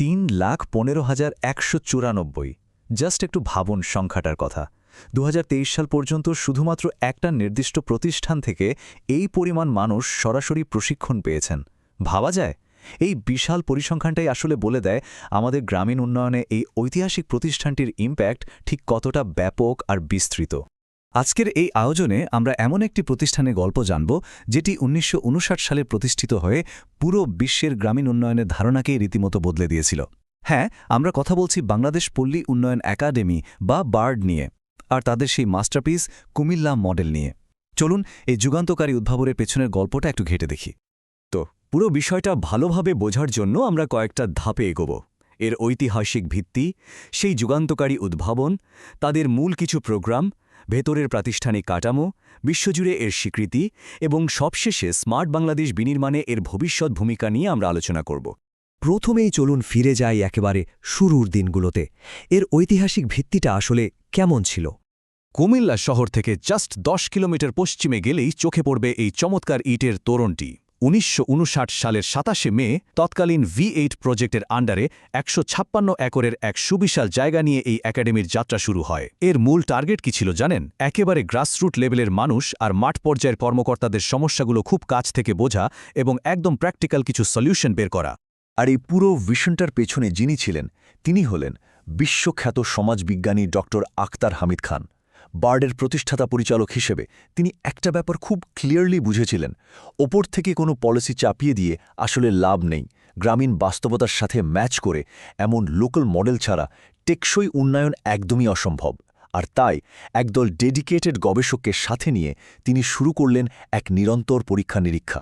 3,15,194। Just একটু ভাবুন সংখ্যাটার কথা। 2023 সাল পর্যন্ত শুধুমাত্র একটা নির্দিষ্ট প্রতিষ্ঠান থেকে এই পরিমাণ মানুষ সরাসরি প্রশিক্ষণ পেয়েছেন। ভাবা যায়? এই বিশাল পরিসংখ্যানটাই আসলে বলে দেয় আমাদের গ্রামীণ উন্নয়নে এই ঐতিহাসিক প্রতিষ্ঠানটির ইম্প্যাক্ট ঠিক কতটা ব্যাপক আর বিস্তৃত। আজকের এই আয়োজনে আমরা এমন একটি প্রতিষ্ঠানের গল্প জানব যেটি 1959 সালে প্রতিষ্ঠিত হয়ে পুরো বিশ্বের গ্রামীণ উন্নয়নের ধারণাকেই রীতিমতো বদলে দিয়েছিল। হ্যাঁ, আমরা কথা বলছি বাংলাদেশ পল্লী উন্নয়ন একাডেমি বা বার্ড নিয়ে, আর তাদের সেই মাস্টারপিস কুমিল্লা মডেল নিয়ে। চলুন এই যুগান্তকারী উদ্ভাবনের পেছনের গল্পটা একটু ঘেঁটে দেখি। তো পুরো বিষয়টা ভালোভাবে বোঝার জন্য আমরা কয়েকটা ধাপে এগোব। এর ঐতিহাসিক ভিত্তি, সেই যুগান্তকারী উদ্ভাবন, তাদের মূল কিছু প্রোগ্রাম, ভেতরের প্রাতিষ্ঠানিক কাঠামো, বিশ্বজুড়ে এর স্বীকৃতি এবং সবশেষে স্মার্ট বাংলাদেশ বিনির্মাণে এর ভবিষ্যৎ ভূমিকা নিয়ে আমরা আলোচনা করব। প্রথমেই চলুন ফিরে যাই একেবারে শুরুর দিনগুলোতে। এর ঐতিহাসিক ভিত্তিটা আসলে কেমন ছিল? কুমিল্লা শহর থেকে জাস্ট 10 কিলোমিটার পশ্চিমে গেলেই চোখে পড়বে এই চমৎকার ইটের তোরণটি। 1959 সালের 27শে মে তৎকালীন V8 প্রজেক্টের আন্ডারে 156 একরের এক সুবিশাল জায়গা নিয়ে এই একাডেমির যাত্রা শুরু হয়। এর মূল টার্গেট কি ছিল জানেন? একেবারে গ্রাসরুট লেভেলের মানুষ আর মাঠ পর্যায়ের কর্মকর্তাদের সমস্যাগুলো খুব কাছ থেকে বোঝা এবং একদম প্র্যাকটিক্যাল কিছু সলিউশন বের করা। আর এই পুরো ভিশনটার পেছনে যিনি ছিলেন তিনি হলেন বিশ্বখ্যাত সমাজবিজ্ঞানী ডক্টর আখতার হামিদ খান। বার্ডের প্রতিষ্ঠাতা পরিচালক হিসেবে তিনি একটা ব্যাপার খুব ক্লিয়ারলি বুঝেছিলেন, ওপর থেকে কোনো পলিসি চাপিয়ে দিয়ে আসলে লাভ নেই। গ্রামীণ বাস্তবতার সাথে ম্যাচ করে এমন লোকাল মডেল ছাড়া টেকসই উন্নয়ন একদমই অসম্ভব। আর তাই একদল ডেডিকেটেড গবেষককে সাথে নিয়ে তিনি শুরু করলেন এক নিরন্তর পরীক্ষা নিরীক্ষা।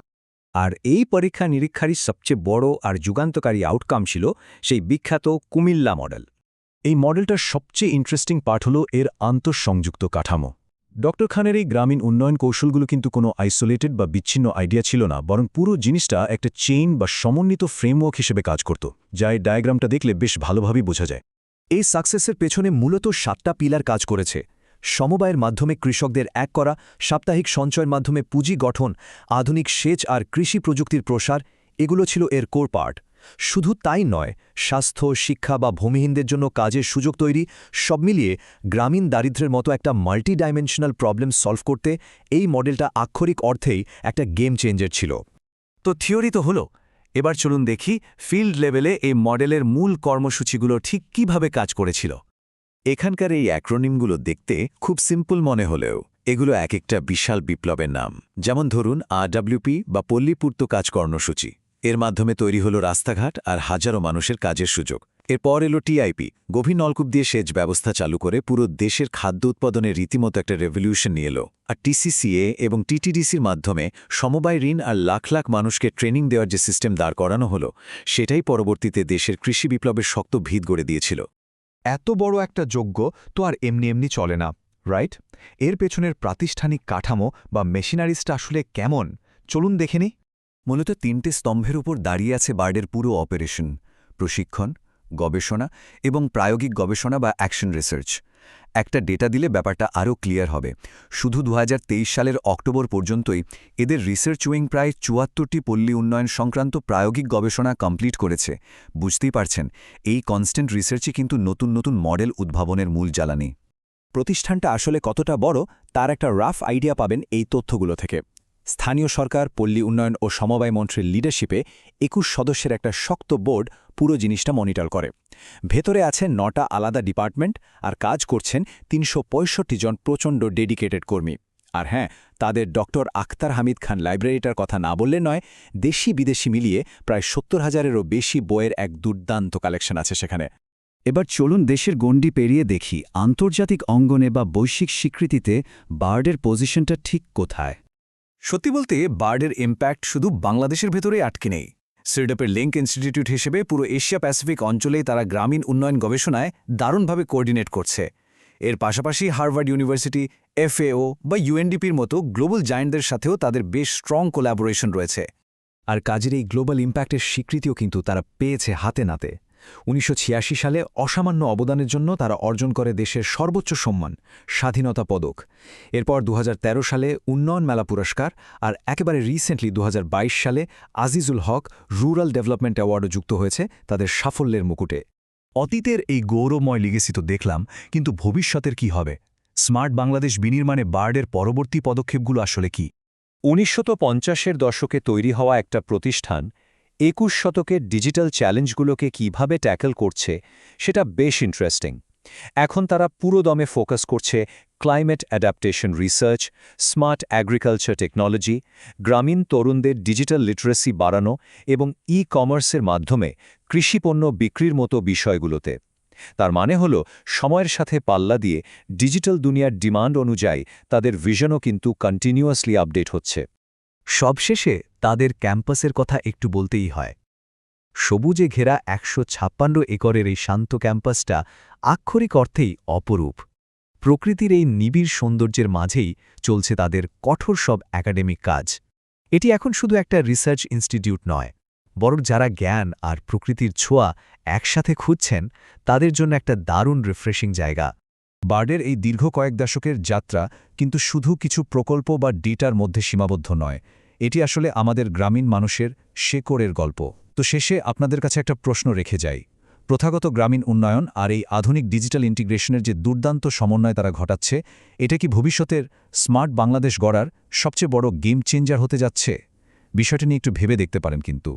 আর এই পরীক্ষা নিরীক্ষারই সবচেয়ে বড় আর যুগান্তকারী আউটকাম ছিল সেই বিখ্যাত কুমিল্লা মডেল। এই মডেলটার সবচেয়ে ইন্টারেস্টিং পার্ট হল এর আন্তঃসংযুক্ত কাঠামো। ডক্টর খানের এই গ্রামীণ উন্নয়ন কৌশলগুলো কিন্তু কোনো আইসোলেটেড বা বিচ্ছিন্ন আইডিয়া ছিল না, বরং পুরো জিনিসটা একটা চেইন বা সমন্বিত ফ্রেমওয়ার্ক হিসেবে কাজ করত, যা এই ডায়াগ্রামটা দেখলে বেশ ভালোভাবেই বোঝা যায়। এই সাকসেসের পেছনে মূলত 7টা পিলার কাজ করেছে। সমবায়ের মাধ্যমে কৃষকদের এক করা, সাপ্তাহিক সঞ্চয়ের মাধ্যমে পুঁজি গঠন, আধুনিক সেচ আর কৃষি প্রযুক্তির প্রসার, এগুলো ছিল এর কোর পার্ট। শুধু তাই নয়, স্বাস্থ্য, শিক্ষা বা ভূমিহীনদের জন্য কাজের সুযোগ তৈরি, সব মিলিয়ে গ্রামীণ দারিদ্র্যের মতো একটা মাল্টি ডাইমেনশনাল প্রবলেম সলভ করতে এই মডেলটা আক্ষরিক অর্থেই একটা গেম চেঞ্জার ছিল। তো থিওরি তো হলো, এবার চলুন দেখি ফিল্ড লেভেলে এই মডেলের মূল কর্মসূচিগুলো ঠিক কিভাবে কাজ করেছিল। এখানকার এই অ্যাক্রোনিমগুলো দেখতে খুব সিম্পল মনে হলেও এগুলো এক একটা বিশাল বিপ্লবের নাম। যেমন ধরুন RWP বা পল্লী পূর্ত কাজ কর্মসূচি। এর মাধ্যমে তৈরি হলো রাস্তাঘাট আর হাজারো মানুষের কাজের সুযোগ। এরপর এলো TIP, গভীর নলকূপ দিয়ে সেচ ব্যবস্থা চালু করে পুরো দেশের খাদ্য উৎপাদনের রীতিমতো একটা রেভলিউশন নিয়ে এলো। আর TCCA এবং TTDCর মাধ্যমে সমবায় ঋণ আর লাখ লাখ মানুষকে ট্রেনিং দেওয়ার যে সিস্টেম দাঁড় করানো হলো, সেটাই পরবর্তীতে দেশের কৃষি বিপ্লবের শক্ত ভিত গড়ে দিয়েছিল। এত বড় একটা যজ্ঞ তো আর এমনি এমনি চলে না, রাইট? এর পেছনের প্রাতিষ্ঠানিক কাঠামো বা মেশিনারিজটা আসলে কেমন, চলুন দেখে নিই। মূলত 3টে স্তম্ভের উপর দাঁড়িয়ে আছে বার্ডের পুরো অপারেশন: প্রশিক্ষণ, গবেষণা এবং প্রায়োগিক গবেষণা বা অ্যাকশন রিসার্চ। একটা ডেটা দিলে ব্যাপারটা আরও ক্লিয়ার হবে। শুধু 2023 সালের অক্টোবর পর্যন্তই এদের রিসার্চ উইং প্রায় 74টি পল্লী উন্নয়ন সংক্রান্ত প্রায়োগিক গবেষণা কমপ্লিট করেছে। বুঝতেই পারছেন, এই কনস্ট্যান্ট রিসার্চই কিন্তু নতুন নতুন মডেল উদ্ভাবনের মূল জ্বালানি। প্রতিষ্ঠানটা আসলে কতটা বড় তার একটা রাফ আইডিয়া পাবেন এই তথ্যগুলো থেকে। স্থানীয় সরকার, পল্লী উন্নয়ন ও সমবায় মন্ত্রীর লিডারশিপে 21 সদস্যের একটা শক্ত বোর্ড পুরো জিনিসটা মনিটর করে। ভেতরে আছে 9টা আলাদা ডিপার্টমেন্ট আর কাজ করছেন 365 জন প্রচণ্ড ডেডিকেটেড কর্মী। আর হ্যাঁ, তাদের ডক্টর আখতার হামিদ খান লাইব্রেরিটার কথা না বললে নয়। দেশি বিদেশি মিলিয়ে প্রায় 70,000-এরও বেশি বইয়ের এক দুর্দান্ত কালেকশন আছে সেখানে। এবার চলুন দেশের গণ্ডি পেরিয়ে দেখি আন্তর্জাতিক অঙ্গনে বা বৈশ্বিক স্বীকৃতিতে বার্ডের পজিশনটা ঠিক কোথায়। সত্যি বলতে বার্ডের ইম্প্যাক্ট শুধু বাংলাদেশের ভেতরেই আটকে নেই। সিরডাপের লিঙ্ক ইনস্টিটিউট হিসেবে পুরো এশিয়া প্যাসিফিক অঞ্চলেই তারা গ্রামীণ উন্নয়ন গবেষণায় দারুণভাবে কোঅর্ডিনেট করছে। এর পাশাপাশি হার্ভার্ড ইউনিভার্সিটি, FAO বা UNDPর মতো গ্লোবাল জায়ান্টদের সাথেও তাদের বেশ স্ট্রং কোলাবোরেশন রয়েছে। আর কাজের এই গ্লোবাল ইম্প্যাক্টের স্বীকৃতিও কিন্তু তারা পেয়েছে হাতে নাতে। 1986 সালে অসামান্য অবদানের জন্য তারা অর্জন করে দেশের সর্বোচ্চ সম্মান স্বাধীনতা পদক। এরপর 2013 সালে উন্নয়ন মেলা পুরস্কার, আর একেবারে রিসেন্টলি 2022 সালে আজিজুল হক রুরাল ডেভেলপমেন্ট অ্যাওয়ার্ডও যুক্ত হয়েছে তাদের সাফল্যের মুকুটে। অতীতের এই গৌরবময় লিগেসি তো দেখলাম, কিন্তু ভবিষ্যতের কি হবে? স্মার্ট বাংলাদেশ বিনির্মাণে বার্ডের পরবর্তী পদক্ষেপগুলো আসলে কি? 1950-এর দশকে তৈরি হওয়া একটা প্রতিষ্ঠান 21 শতকের ডিজিটাল চ্যালেঞ্জগুলোকে কিভাবে ট্যাকল করছে সেটা বেশ ইন্টারেস্টিং। এখন তারা পুরোদমে ফোকাস করছে climate adaptation research, smart agriculture technology, গ্রামীণ তরুণদের ডিজিটাল লিটারেসি বাড়ানো এবং ই-কমার্সের মাধ্যমে কৃষিপণ্য বিক্রির মতো বিষয়গুলোতে। তার মানে হল, সময়ের সাথে পাল্লা দিয়ে ডিজিটাল দুনিয়ার ডিমান্ড অনুযায়ী তাদের ভিশনও কিন্তু কন্টিনিউয়াসলি আপডেট হচ্ছে। সবশেষে তাদের ক্যাম্পাসের কথা একটু বলতেই হয়। সবুজে ঘেরা 156 একরের এই শান্ত ক্যাম্পাসটা আক্ষরিক অর্থেই অপরূপ। প্রকৃতির এই নিবিড় সৌন্দর্যের মাঝেই চলছে তাদের কঠোর সব একাডেমিক কাজ। এটি এখন শুধু একটা রিসার্চ ইনস্টিটিউট নয়, বরং যারা জ্ঞান আর প্রকৃতির ছোঁয়া একসাথে খুঁজছেন তাদের জন্য একটা দারুণ রিফ্রেশিং জায়গা। বার্ডের এই দীর্ঘ কয়েক দশকের যাত্রা কিন্তু শুধু কিছু প্রকল্প বা ডিটার মধ্যে সীমাবদ্ধ নয়, এটি আসলে আমাদের গ্রামীণ মানুষের শেকড়ের গল্প। তো শেষে আপনাদের কাছে একটা প্রশ্ন রেখে যাই। প্রথাগত গ্রামীণ উন্নয়ন আর এই আধুনিক ডিজিটাল ইন্টিগ্রেশনের যে দুর্দান্ত সমন্বয় তারা ঘটাচ্ছে, এটা কি ভবিষ্যতের স্মার্ট বাংলাদেশ গড়ার সবচেয়ে বড় গেম চেঞ্জার হতে যাচ্ছে? বিষয়টা নিয়ে একটু ভেবে দেখতে পারেন কিন্তু।